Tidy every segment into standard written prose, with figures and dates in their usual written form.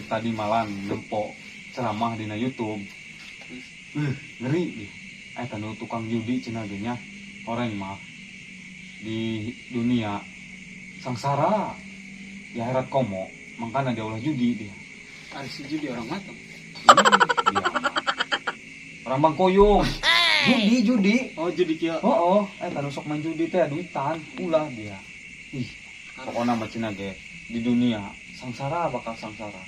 tadi malam nempo ceramah di YouTube. Ngeri deh. Tanu tukang judi cenah ge nya. Orang mah di dunia sangsara di akhirat komo, makanya dia ulah judi dia. Ada si judi orang matang. Dia orang bangkoyong. Judi. Oh judi kia. Tanu sok main judi teh duitan, ulah dia. Pokoknya macam ge di dunia sangsara bakal sangsara.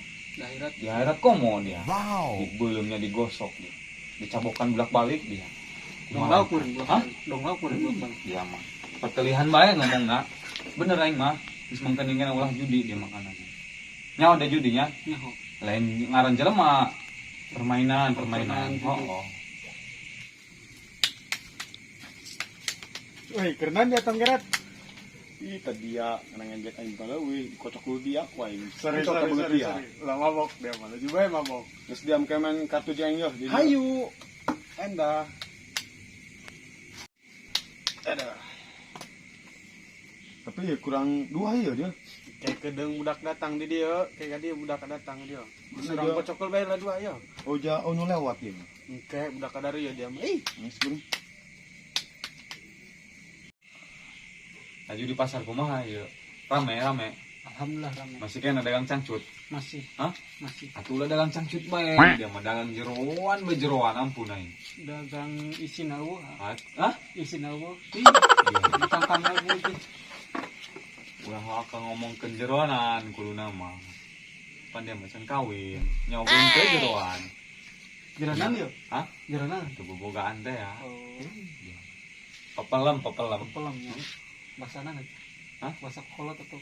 Di akhirat komo dia. Wow. Belumnya digosok dia. Dicabokan bolak-balik dia. Dong lauk kurang belakang. Dia mah. Perkelihan bae ngomongna. Bener aing mah. Geus mangkeningan ulah judi dia makanan. Nya ada judinya. Nyaho. Lain ngaran jelema. Permainan. Woi, kerenan dia tanggerat. Ih, tadi dia ngajak aing balawi, kocok lu dia ku aing. Sorry. Lah mabok dia mah, juga mabok. Terus diam kemen kartu jeng yo. Hayu. Enda. Ada. Tapi ya kurang dua ya dia. Kayak kedeng budak datang di dia, kayak dia budak datang dia. Serang kocokol bae lah dua ya. Oh nu lewat dia. Kayak budak dari ya dia mah. Geus beureum. Aju di pasar kumaha ya. Rame. Alhamdulillah ramai. Masih kan ada dagang cangcut. Masih. Hah? Masih. Atulah dagang cangcut bae. Dia mah dagang jeroan ampun aing. Dagang isi nawa. Hah? Isi nawa. Iya. Tangkang lagi itu. Ulah akan ngomong ke jeroanan kudu nama. Pan dia macam kawin. Nyobain ke jeroan. Jeranan ya? Hah? Jeranan. Itu bobogaan teh ya. Oh. Pepelam. Pelangnya. Bahasa nana. Hah? Bahasa kolot atau?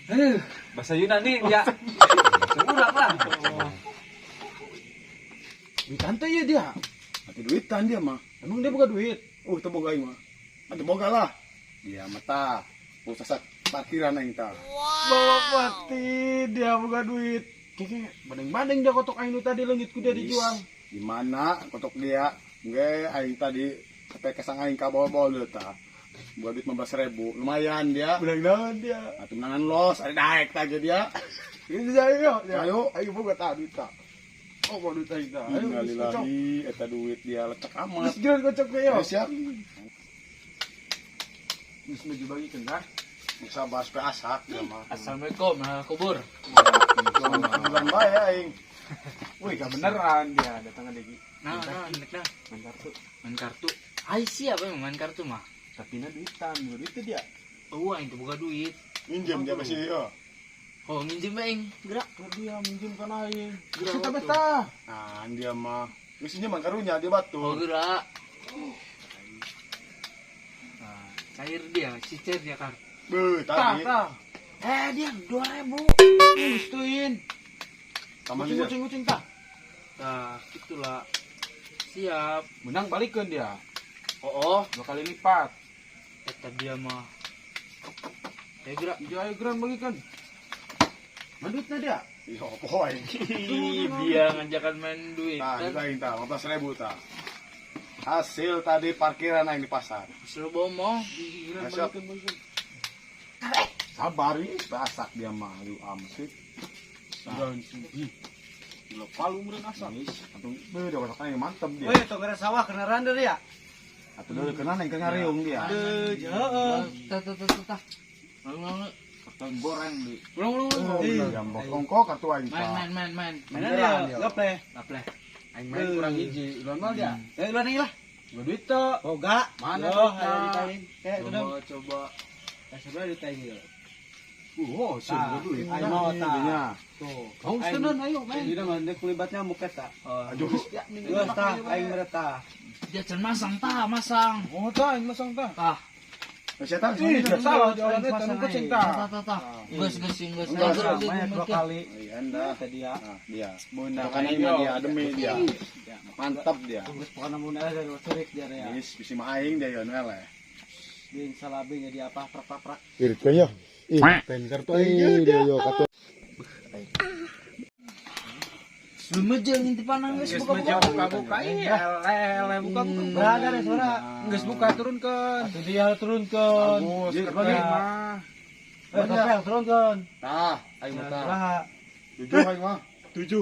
Bahasa Yunani ya. Bahasa urang lah. Duitan teh ya dia. Ati duitan dia mah. Emang dia boga duit? Oh, teu boga aing mah. Atuh boga lah. Dia mata. Pusat parkiran aing tah. Bawa pati dia boga duit. Kayaknya banding-banding dia kotok aing nu tadi leungit ku dia dijual. Di mana kotok dia? Nge aing tadi sampai kesang aing ka bol-bol deui tah. Buat duit 15.000, lumayan dia. Benar dia. Atuh menangan los, ada daek tah dia. Ini ayo. Ayo boga tah duit tah. Oh, boga duit aing tah. Ayo lillahi eta duit dia lecek amat. Geus geus kocok ge yo. Siap. Geus meju bagikeun dah. Bisa bahas pe asak ya mah. Assalamualaikum, kubur. Bulan bae aing. Wih, gak beneran dia datang lagi. Nah, enak dah. Main kartu. Ai siapa yang main kartu mah? Tapi na duitan, duit itu dia. Oh, aing teu boga duit. Minjem dia masih yo. Oh, minjem aing. Gerak. Dia minjem kan aing. Kita beta. Nah, dia mah misinya mah karunya dia batu. Oh, gerak. Nah, cair dia, cicer dia kan. Beuh, tadi. Dia 2.000. Gustuin. Kucing-kucing tah. Nah, itulah. Siap. Menang balikeun dia. Oh, 2 kali lipat. eta dia mah. Gerak. Ayo geran bagikeun. Mandutna dia. Yo, poe. Dia ngajakan main duit. Tah, juga aing tah 15.000 tah. Hasil tadi parkiran aing di pasar. Suruh bomo. Geran Siap. bagikeun. Sabar ini, basak dia mah lu amsik. Dan gila palu meureun asa. Atuh beuh dia wasak aing mantep dia. Weh, tong gara sawah kena randa dia. Atuh deui kenana aing ngariung dia. Heeh. Tah. Ulang. Kata goreng di. Ulang. Jambok ongko kartu aing tah. Main. Mainan dia, gaple. Gaple. Aing main kurang hiji, ulan mal dia. Ulan aing lah. Gua duit teh. Boga. Mana duitna? Coba. Sebelah duit aing ieu. Oh, sih duit. Aing mau tah. Tuh. Kau senan ayo main. Di mana dia kulibatnya muket tah. Aduh. Geus tah aing mereta. Dia can masang. Oh tah aing masang tah. Tah. Saya tahu Ih, sih. salah jalan itu anu kucing tah. Tah. Geus. Enggak main 2 kali. Iya, anda. Dia. Nah, dia. Mun Kan ini dia demi dia. Mantap dia. Geus pokona mun ada cerik dia ya. Ini bisi mah aing dia yo eleh. Bing salabing jadi apa prak. Irit ya. Ih, pen kartu aing dia yo kartu. Lumejeng inti panang geus buka-buka iya lele buka berada deh suara geus buka turunkeun atuh dia turunkeun Bagus, bagi mah turunkeun Tah, aing mah tah. salah 7 aing mah. 7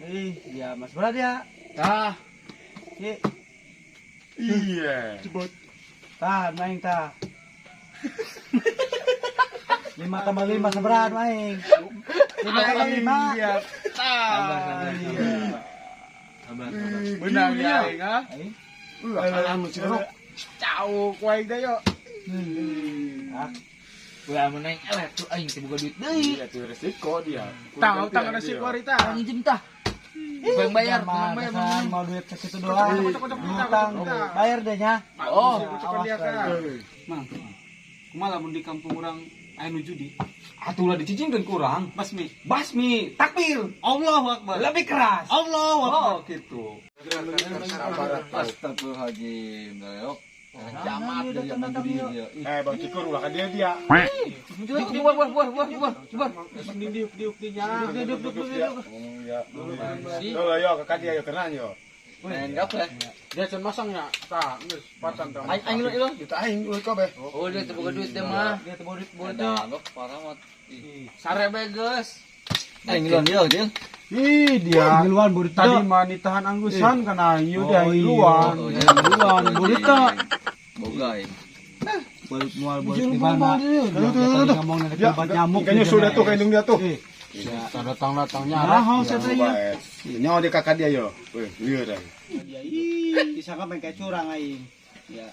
Dia Mas Berat ya. Tah. Iya. Tah, main tah. 5 tambah 5 seberat main. 5 tambah 5. Iya. Benar ya, ha? Alam si Rok. Cau kuai dah yo. Ulah meneng eleh tuh aing teh boga duit deui. Iya tuh resiko dia. Tahu tangan si kuarita. Aing izin tah. Bang bayar, bang bayar. Kan mau duit ke situ doang. Utang, bayar deh nya. Oh, Awas dah. Mang, kumaha mun di kampung urang anu judi? Atulah dicicingkeun kurang. Basmi, takbir. Allahu Akbar. Lebih keras. Allahu Akbar. Oh, gitu. Astagfirullahaladzim. Jamat dari yang judi dia. Bang Cikur ulah kan dia. Bubar. Diuk nya. Yo yo kakak dia yo kenan yo. Enggak lah. Dia can masangnya. Tah, geus patan tah. Aing ilon. Kita aing euy kabeh. Oh, dia teh boga duit teh mah. Dia teu duit Anggap parah mah. Sare beges. Aing ilon dia. Ih, dia ngiluan burit tadi mah ditahan anggusan kana ieu dia ngiluan. Ngiluan burita. Boga aing. Burit mual burit di mana? Tadi ngomong dari tempat nyamuk. Kayaknya sudah tuh kain dia tuh. Datang-datangnya arah saya tanya. Nyawa dia kakak dia yo. Weh, lieur dah. Ya disangka main kayak curang aing. Ya.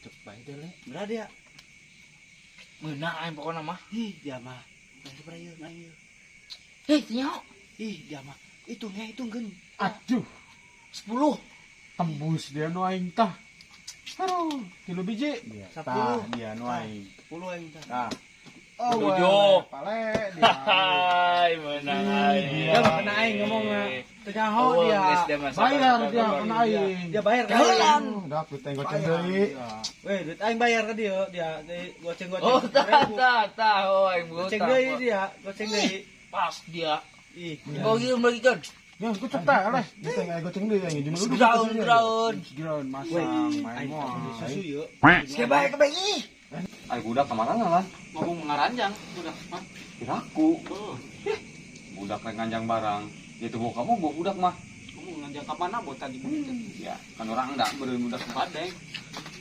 Cep bae deh le. Berada ya? Meunang aing pokona mah. Ih, dia mah. Nanti berayu, ayo. Heh, nyaho. Ih, dia mah. Hitungnya hitungkeun. Aduh, 10. tembus dia nu aing tah. Aduh, kilo biji. 10. Dia nu aing. 10 aing tah. Tah. Tujuh. Pale dia. Hai, menang aing. Dia mah kena aing ngomongna. Teu nyaho Oh, dia. geus dia mah sabar. Bayar dia kena aing. Dia bayar ka Jalan. aing. Udah kita goceng deui. Weh, duit aing bayar ke dia. Dia goceng-goceng. Oh, tah, oh aing Goceng buta. deui dia, goceng deui. Pas dia. Ih, Oh, gieu bagikan. Ya, goceng tah lah. Kita ngai goceng deui aing di mana. Graun. Graun masang main aing moal. susu yeuh. Kebae ih. Ai budak kemana lah? Ngomong ngaranjang udah. Kiraku. Budak rek nganjang barang. Itu bawa kamu bawa budak mah. Kamu ngajak kapan abo tadi Ya, kan orang enggak beureun budak padeng.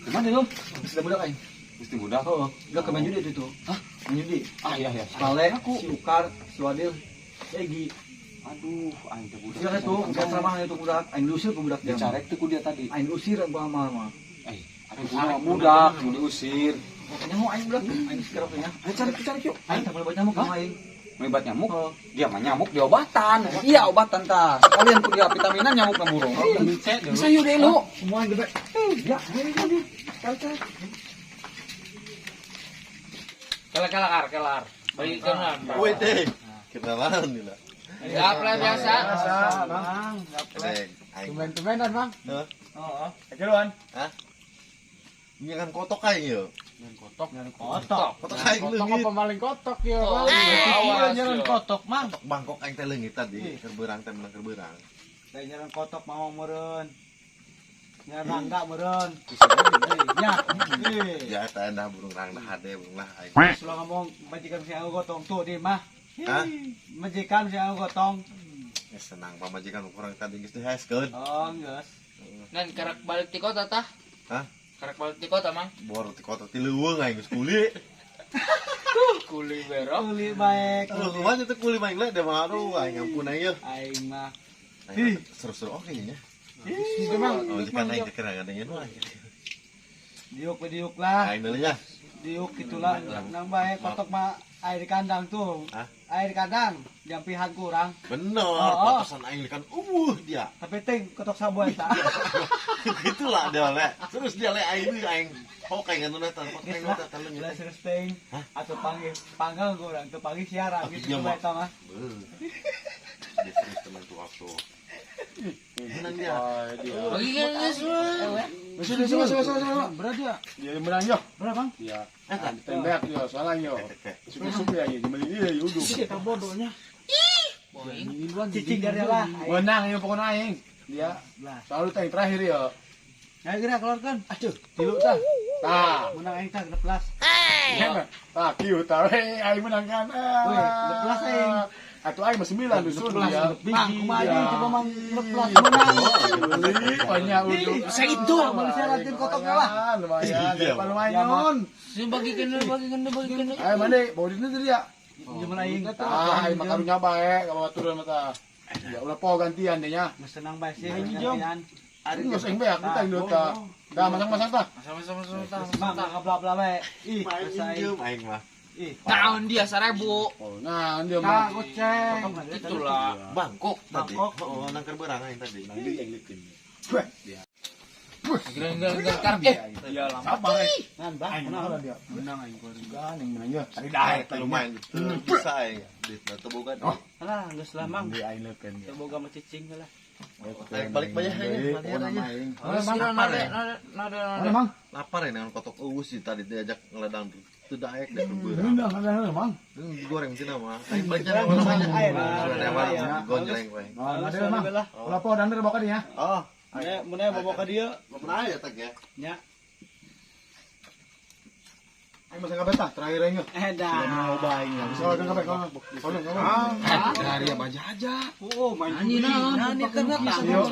Gimana lu? Sudah budak aing. Mesti budak. Oh, udah ke Manjudi itu. Hah? Manjudi. Ah iya iya. Pale, si Ukar, si Wadil, si Egi. Aduh, aing teh budak. Dia itu, udah ceramah itu budak. Aing usir ke budak dia. Dicarek tuh ku dia tadi. Aing usir ke amal mah. Aduh, budak mau diusir. Nyamuk aing budak. Aing sekarang punya. Ayo cari yuk. Aing tak boleh buat nyamuk sama aing. Melibat nyamuk. Dia mah nyamuk di obatan. Iya, obatan tah. Kalian ku dia vitaminan nyamuk na burung. Bisa yuk deh lu. Semua yang gede. Ya, ini. Cari. Kelar. Bagi kanan. Woi teh, kenalan nih lah. Ya, plan biasa. Bang, Teng, aing. tumen-tumenan, Bang. Hah? Heeh. Keluan. Ini kan kotok aing yo. Kotok. Kotok aing leungit. Pemaling kotok ya, Oh, Bang. awas, Nyaran yo. kotok, Mang. Kotok Bangkok aing teh leungit tadi. Kerberang teh menang kerberang. Teh nyaran kotok mau meureun. Nyaran enggak meureun. Nya. Ya teh dah burung rang dah hade burung lah aing. Sulah ngomong majikan si Anggo gotong tuh di mah. Hah? Majikan si Anggo gotong. Senang pamajikan kurang tadi geus dihaeskeun. Oh, geus. Nan karak balik ti kota tah. Hah? Karak balik ti kota, Mang. Bor ti kota ti leuweung aing geus kuli. Kuli berok. Kuli baik. Aduh, kumaha teh kuli main le da mah aduh aing ampun aing yeuh. Aing mah. Aing seru-seru oke nya. Itu mah. Oh, jika aing teh kira ngadengin mah. Diuk lah. Aing deuleu nya. Diuk gitulah. Nang baik kotok mah air di kandang tuh. Hah? Air di kandang. Jampihan kurang. Bener, Oh. patasan aing kan dia. Tapi ting kotok sabuan tak. Itulah dia le. Terus dia le aing hok aing anu teh pot aing teh teh Gila serius ting. Atau panggil panggang kurang. Tuh panggil siaran gitu Iya, Mak. baik mah. Dia serius teman tuh waktu. Menang dia. Bagi kan geus. Berat ya? Dia menang yo. Berapa, Bang? Iya. Tembak yo, soalnya yo. Supi-supi aja di beli dia uduk. Kita bodohnya. Boing. Cicing dari lah. Menang yo pokoknya aing. Dia Belas. selalu teh terakhir ya. Ayo gerak keluarkan. Aduh, tilu tah. Tah. Menang aing tah 11. Tah kieu tah aing menang kan. Weh, 11 aing. Atuh aing mah 9 dusun dia. Bang, kumaha aja coba mang 11 menang. Banyak udah. Segitu Malaysia latihan kotoknya lah. Lumayan, daripada lumayan. Bagikan. Ayo mandi, bawa di nanti dia. Jumlah aing. Ah, aing makarunya bae, kalau aturan mata. Ya ulah po gantian deh nya. Geus senang bae sih. Aing jom. Ari geus aing beak kita indut ta. Dah masang-masang tah. Mang bla bae. Ih, Main injem aing mah. Tahun dia 1000. Oh, nah dia Nah, mah. goceng. Itulah. Bangkok tadi. Bangkok. Oh, nangker berang aing tadi. Enggak. Iya lah. Sabar eh. Nan bang, Aing menang. menang dia. Menang aing gua. Gan yang menang ya. Ari Daek daek lumayan gitu. Bisa aing. Dit teu boga. Alah, geus lah mang. Di aing leukeun dia. Boga mah cicing lah. Balik banyak aja. Mana mang? Lapar ya dengan kotok uus sih tadi diajak ngeledang teu daek deh beurang. Rendang ada mang. Digoreng cenah mah. Aing baca nama banyak. Ada mana gonjreng we. Nah, ada mang. Ulah po dan bawa ka dia. Oh, Mun bawa ka dieu. pernah ya tag ya. Nya. Aing masang kabeh tah terakhir aing. Dah. Mau bae nya. Soalnya kabeh kalau. Soalnya Dari baja aja. Oh, main nani kan Yo,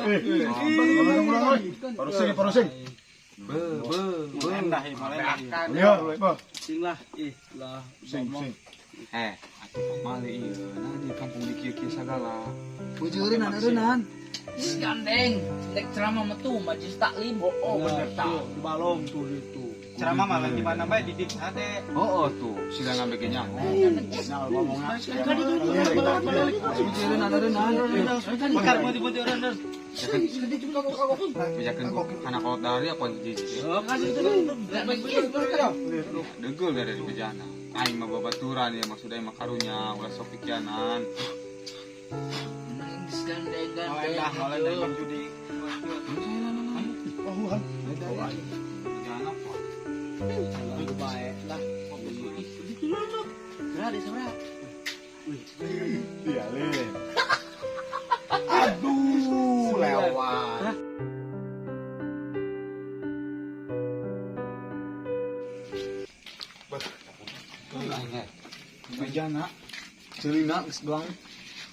Parusing. Endah malah. Yo, Sing lah, lah. sing. Atuh pamali ieu nah di kampung di kieu-kieu sagala. Bujeureun adeunan. Gandeng. Dek ceramah metu majlis taklim. Oh, bener tuh. Di balong tuh itu. Ceramah malah di mana bae di Sade. Oh tuh sila ngambek nya. Nah, ngomongna. Bujeureun adeunan. Bakar mau dibujureun. Bejakeun anak kolot dari apa di Oh, kasih itu. Degel dari bejana. Aing mah babaturan ya maksudnya mah karunya ulah sok pikianan. Nangis gandeng. Endah, malah judi. Bejana apa? Lebih baik lah. Berada seberapa? Iya, Lin. Aduh, lewat. Bejana. Celina geus doang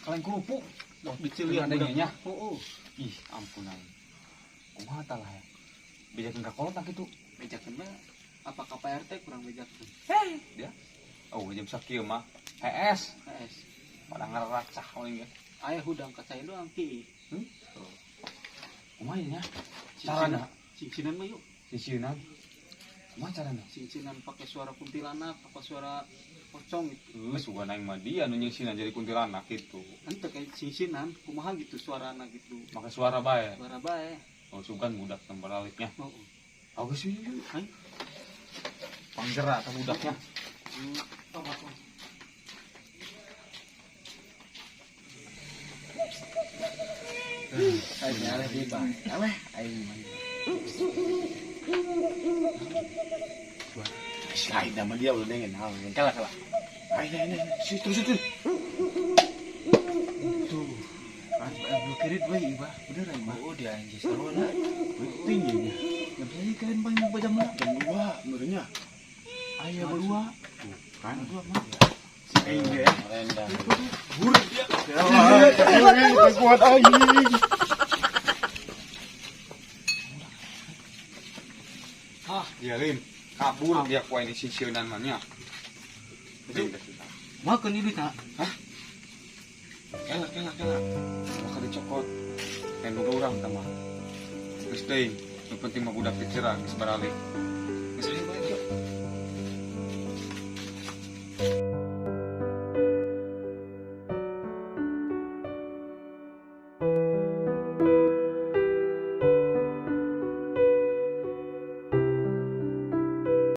kaleng kerupuk. Wah, dicilian adanya nya. Oh. Ih, ampun aing. Kumaha tah lah ya. Bejakeun ka kolot kitu. Bejakeun mah apa ka PRT kurang bejakeun. Dia. Oh, jam sakieu mah. HS. PS. Pada ngaracah we ge. Aya hudang kacai doang ki. Kumaha nya? Carana Cincinan mah yuk. sisieuna. Kumaha carana? Cincinan pakai suara kuntilanak, apa suara pocong gitu. Geus sugan aing mah dia nu nyeusina jadi kuntilanak kitu. Ente kayak cincinan, kumaha gitu suarana gitu. Make suara bae. Suara bae. Oh, sugan budak tembalaliknya. Oh. Oh, geus ieu. Hai. Panggera ta budaknya. Saya nyala di bang. Aweh, aing mah. Aing nama dia udah dengen hal. Kalah. Aing, situ. Kirit we iba. Bener aing mah. Oh dia anjir sarwana. Tinggi nya. Enggak bisa sih kalian banyak jam lah. Jam 2 menurutnya. Aya berdua. Kan? Berdua mah. Aing ge. Burik dia. Kuat aing. Dia Lin. Kabur dia ku ini sisieunan mah nya. Makan ini tak? Kela. Maka dicokot. Pen boga urang tah mah. Geus teuing. Nu penting mah budak pikiran geus baralik.